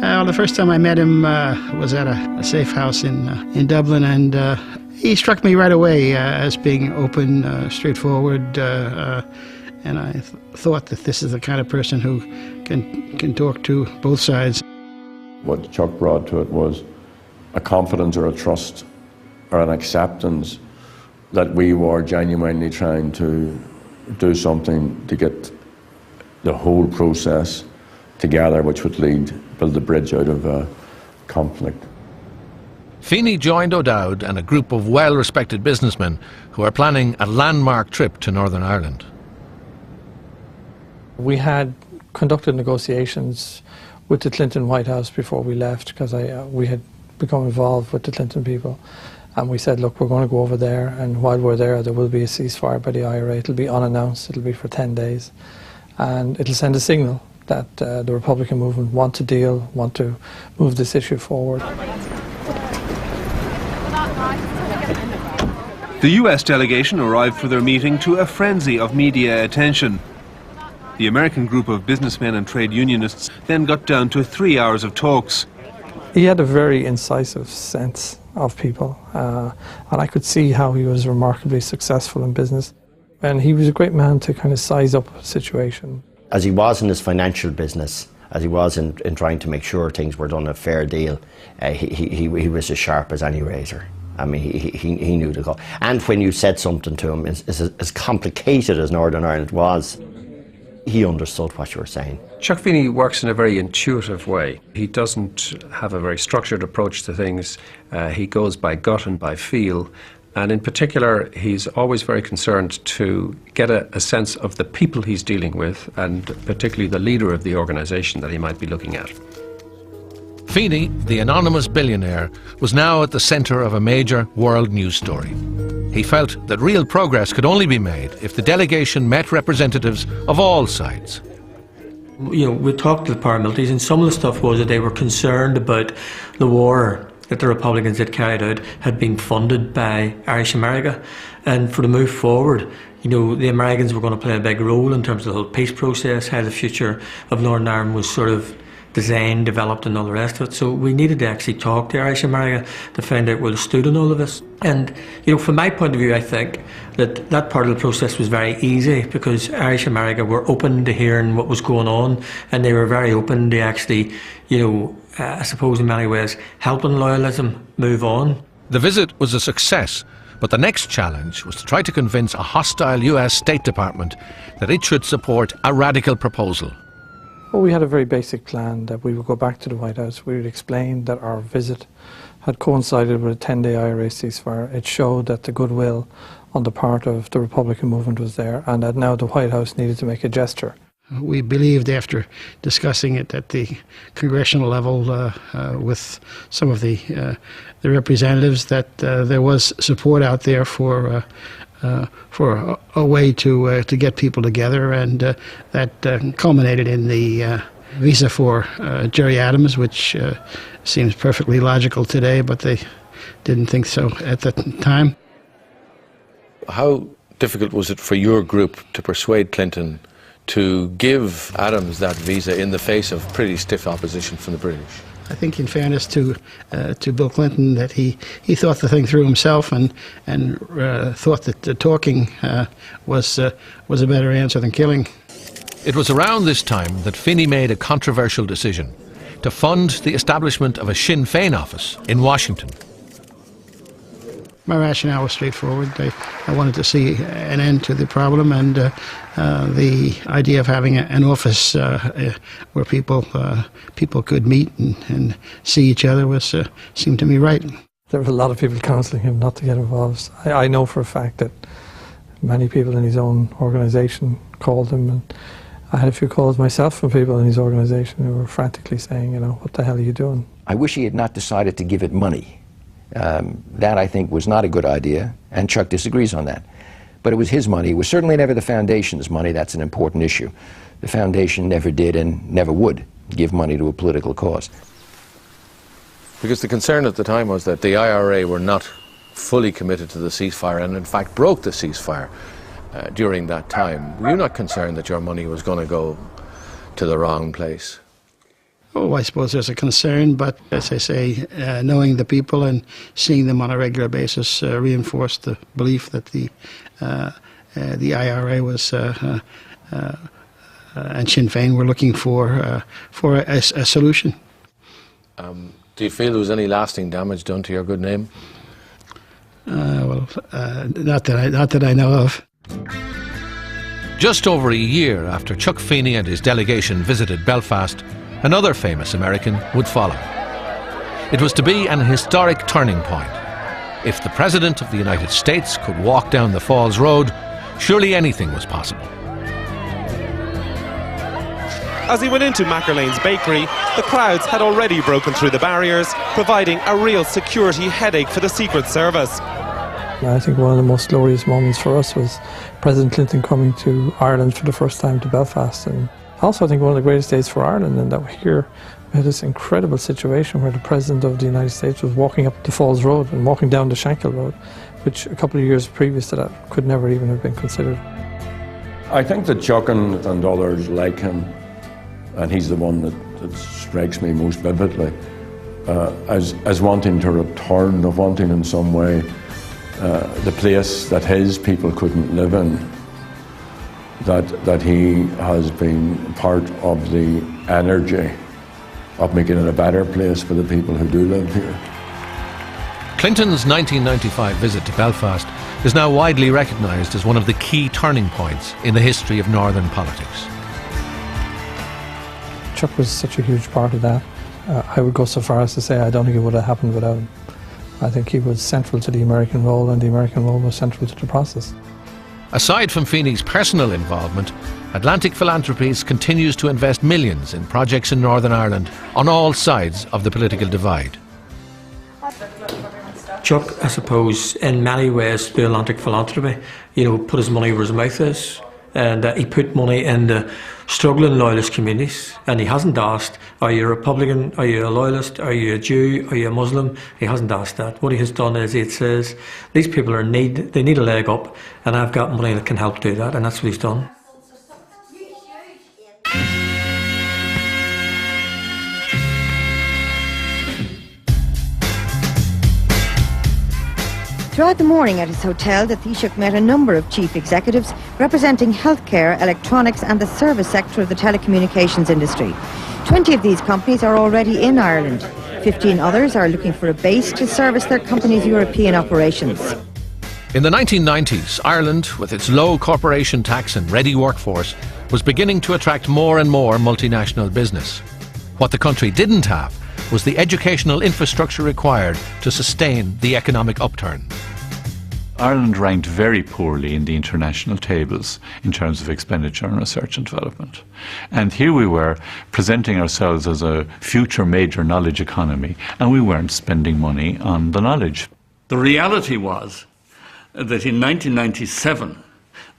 Well, the first time I met him was at a safe house in Dublin, and he struck me right away as being open, straightforward, and I thought that this is the kind of person who can talk to both sides. What Chuck brought to it was a confidence or a trust or an acceptance that we were genuinely trying to do something to get the whole process together, which would build a bridge out of conflict. Feeney joined O'Dowd and a group of well-respected businessmen who are planning a landmark trip to Northern Ireland. We had conducted negotiations with the Clinton White House before we left, because we had become involved with the Clinton people, and we said, look, we're going to go over there, and while we're there will be a ceasefire by the IRA. It'll be unannounced, it'll be for 10 days, and it'll send a signal that the Republican movement want to deal, want to move this issue forward. The US delegation arrived for their meeting to a frenzy of media attention. The American group of businessmen and trade unionists then got down to 3 hours of talks. He had a very incisive sense of people, and I could see how he was remarkably successful in business. And he was a great man to kind of size up a situation. As he was in his financial business, as he was in trying to make sure things were done a fair deal, he was as sharp as any razor. I mean, he knew the call. And when you said something to him, as complicated as Northern Ireland was, he understood what you were saying. Chuck Feeney works in a very intuitive way. He doesn't have a very structured approach to things. He goes by gut and by feel. And in particular, he's always very concerned to get a sense of the people he's dealing with, and particularly the leader of the organisation that he might be looking at. Feeney, the anonymous billionaire, was now at the centre of a major world news story. He felt that real progress could only be made if the delegation met representatives of all sides. You know, we talked to the paramilitaries, and some of the stuff was that they were concerned about the war that the Republicans had carried out had been funded by Irish America, and for the move forward, you know, the Americans were going to play a big role in terms of the whole peace process, how the future of Northern Ireland was sort of designed, developed, and all the rest of it. So we needed to actually talk to Irish America to find out where they stood on all of this. And you know, from my point of view, I think that that part of the process was very easy, because Irish America were open to hearing what was going on, and they were very open to actually, you know, I suppose in many ways, helping loyalism move on. The visit was a success, but the next challenge was to try to convince a hostile US State Department that it should support a radical proposal. Well, we had a very basic plan that we would go back to the White House. We would explain that our visit had coincided with a 10-day IRA ceasefire. It showed that the goodwill on the part of the Republican movement was there, and that now the White House needed to make a gesture. We believed, after discussing it at the congressional level with some of the representatives, that there was support out there for a way to get people together, and that culminated in the visa for Gerry Adams, which seems perfectly logical today, but they didn't think so at the time. How difficult was it for your group to persuade Clinton to give Adams that visa in the face of pretty stiff opposition from the British? I think, in fairness to Bill Clinton, that he thought the thing through himself and thought that talking was a better answer than killing. It was around this time that Feeney made a controversial decision to fund the establishment of a Sinn Féin office in Washington. My rationale was straightforward. I wanted to see an end to the problem, and the idea of having an office where people could meet and see each other seemed to me right. There were a lot of people counselling him not to get involved. I know for a fact that many people in his own organisation called him, and I had a few calls myself from people in his organisation who were frantically saying, you know, what the hell are you doing? I wish he had not decided to give it money. That, I think, was not a good idea, and Chuck disagrees on that. But it was his money. It was certainly never the foundation's money. That's an important issue. The foundation never did and never would give money to a political cause. Because the concern at the time was that the IRA were not fully committed to the ceasefire, and in fact broke the ceasefire during that time. Were you not concerned that your money was going to go to the wrong place? Oh, I suppose there's a concern, but as I say, knowing the people and seeing them on a regular basis reinforced the belief that the IRA was and Sinn Féin were looking for a solution. Do you feel there was any lasting damage done to your good name? Not that I know of. Just over a year after Chuck Feeney and his delegation visited Belfast, another famous American would follow. It was to be an historic turning point. If the President of the United States could walk down the Falls Road, surely anything was possible. As he went into Mackerlane's bakery, the crowds had already broken through the barriers, providing a real security headache for the Secret Service. I think one of the most glorious moments for us was President Clinton coming to Ireland for the first time to Belfast. And also I think one of the greatest days for Ireland, and that we had this incredible situation where the President of the United States was walking up the Falls Road and walking down the Shankill Road, which a couple of years previous to that could never even have been considered. I think that Chuck and others like him, and he's the one that strikes me most vividly, as wanting to return, of wanting in some way the place that his people couldn't live in, that he has been part of the energy of making it a better place for the people who do live here. Clinton's 1995 visit to Belfast is now widely recognised as one of the key turning points in the history of Northern politics. Chuck was such a huge part of that. I would go so far as to say I don't think it would have happened without him. I think he was central to the American role, and the American role was central to the process. Aside from Feeney's personal involvement, Atlantic Philanthropies continues to invest millions in projects in Northern Ireland on all sides of the political divide. Chuck, I suppose, in many ways, the Atlantic Philanthropy, put his money where his mouth is. And he put money in the struggling loyalist communities, and he hasn't asked, are you a Republican, are you a loyalist, are you a Jew, are you a Muslim? He hasn't asked that. What he has done is it says, these people they need a leg up, and I've got money that can help do that, and that's what he's done. Throughout the morning at his hotel, the Taoiseach met a number of chief executives representing healthcare, electronics and the service sector of the telecommunications industry. 20 of these companies are already in Ireland. 15 others are looking for a base to service their company's European operations. In the 1990s, Ireland, with its low corporation tax and ready workforce, was beginning to attract more and more multinational business. What the country didn't have was the educational infrastructure required to sustain the economic upturn. Ireland ranked very poorly in the international tables in terms of expenditure on research and development. And here we were presenting ourselves as a future major knowledge economy, and we weren't spending money on the knowledge. The reality was that in 1997,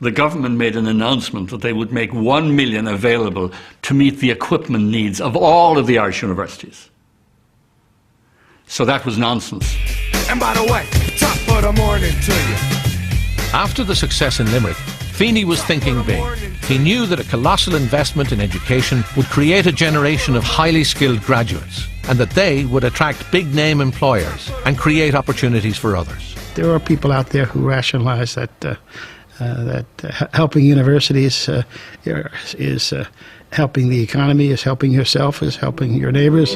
the government made an announcement that they would make 1 million available to meet the equipment needs of all of the Irish universities. So that was nonsense. And by the way, top of the morning to you. After the success in Limerick, Feeney was thinking big. He knew that a colossal investment in education would create a generation of highly skilled graduates, and that they would attract big-name employers and create opportunities for others. There are people out there who rationalise that helping universities is helping the economy, is helping yourself, is helping your neighbours.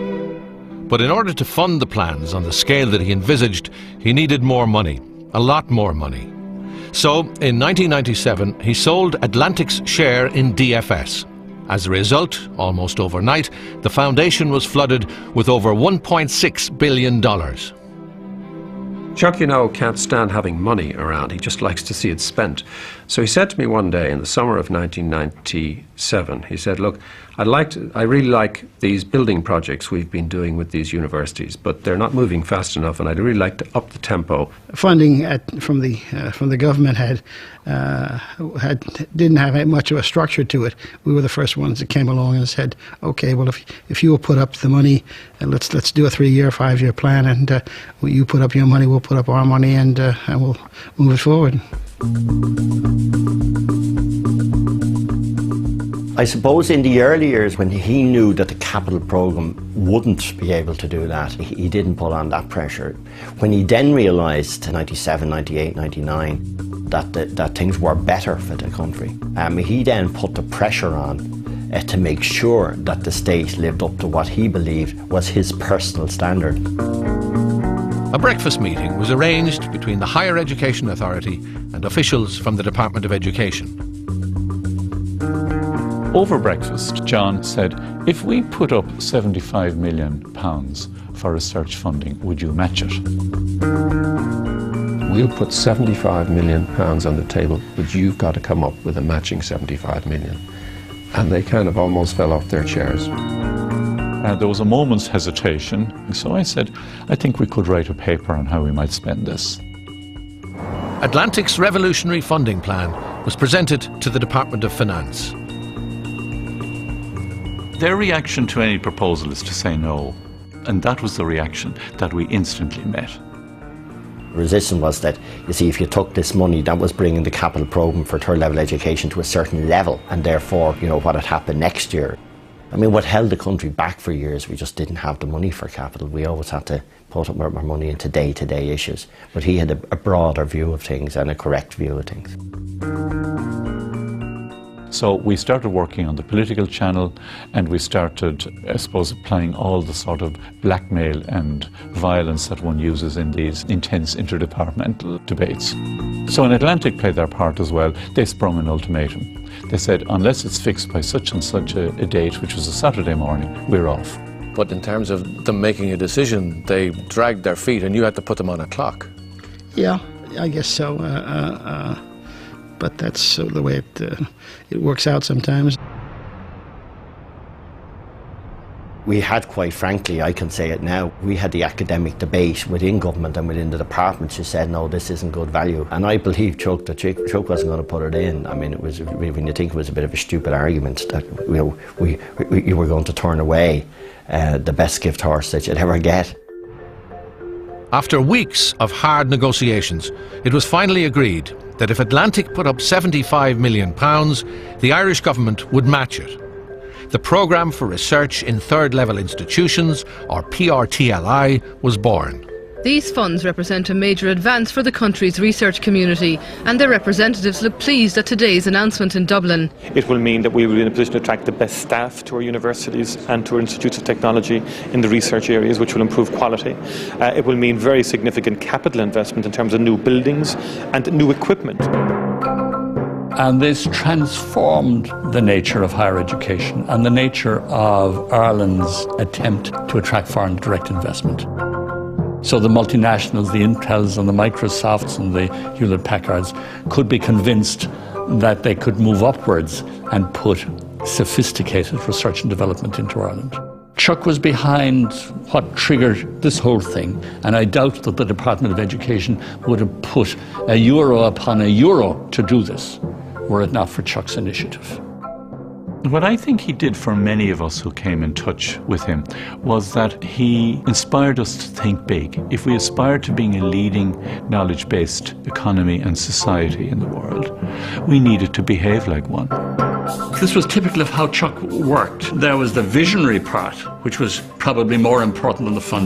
But in order to fund the plans on the scale that he envisaged, he needed more money, a lot more money. So, in 1997, he sold Atlantic's share in DFS. As a result, almost overnight, the foundation was flooded with over $1.6 billion. Chuck, can't stand having money around. He just likes to see it spent. So he said to me one day in the summer of 1997, he said, look, I really like these building projects we've been doing with these universities, but they're not moving fast enough, and I'd really like to up the tempo. Funding from the government didn't have much of a structure to it. We were the first ones that came along and said, okay, well, if you will put up the money, let's do a 3-year, 5-year plan, and you put up your money, we'll put up our money, and we'll move it forward. I suppose in the early years when he knew that the capital programme wouldn't be able to do that, he didn't put on that pressure. When he then realised in 97, 98, 99 that things were better for the country, he then put the pressure on to make sure that the state lived up to what he believed was his personal standard. A breakfast meeting was arranged between the Higher Education Authority and officials from the Department of Education. Over breakfast, John said, if we put up £75 million for research funding, would you match it? We'll put £75 million on the table, but you've got to come up with a matching £75 million. And they kind of almost fell off their chairs. There was a moment's hesitation, so I said, I think we could write a paper on how we might spend this. Atlantic's revolutionary funding plan was presented to the Department of Finance. Their reaction to any proposal is to say no, and that was the reaction that we instantly met. Resistance was that, you see, if you took this money, that was bringing the capital programme for third level education to a certain level, and therefore, you know, what had happened next year. I mean, what held the country back for years, we just didn't have the money for capital. We always had to put our money into day-to-day issues. But he had a broader view of things and a correct view of things. So we started working on the political channel, and we started, I suppose, applying all the sort of blackmail and violence that one uses in these intense interdepartmental debates. So an Atlantic played their part as well. They sprung an ultimatum. They said, unless it's fixed by such and such a date, which was a Saturday morning, we're off. But in terms of them making a decision, they dragged their feet and you had to put them on a clock. Yeah, I guess so. But that's the way it works out sometimes. We had, quite frankly, I can say it now, we had the academic debate within government and within the departments who said, no, this isn't good value. And I believe Chuck wasn't going to put it in. I mean, it was, when you think it was a bit of a stupid argument that you were going to turn away the best gift horse that you'd ever get. After weeks of hard negotiations, it was finally agreed that if Atlantic put up £75 million, the Irish government would match it. The Programme for Research in Third Level Institutions, or PRTLI, was born. These funds represent a major advance for the country's research community, and their representatives look pleased at today's announcement in Dublin. It will mean that we will be in a position to attract the best staff to our universities and to our institutes of technology in the research areas, which will improve quality. It will mean very significant capital investment in terms of new buildings and new equipment. And this transformed the nature of higher education and the nature of Ireland's attempt to attract foreign direct investment. So the multinationals, the Intels and the Microsofts and the Hewlett-Packards could be convinced that they could move upwards and put sophisticated research and development into Ireland. Chuck was behind what triggered this whole thing, and I doubt that the Department of Education would have put a euro upon a euro to do this, were it not for Chuck's initiative. What I think he did for many of us who came in touch with him was that he inspired us to think big. If we aspire to being a leading knowledge-based economy and society in the world, we needed to behave like one. This was typical of how Chuck worked. There was the visionary part, which was probably more important than the funding.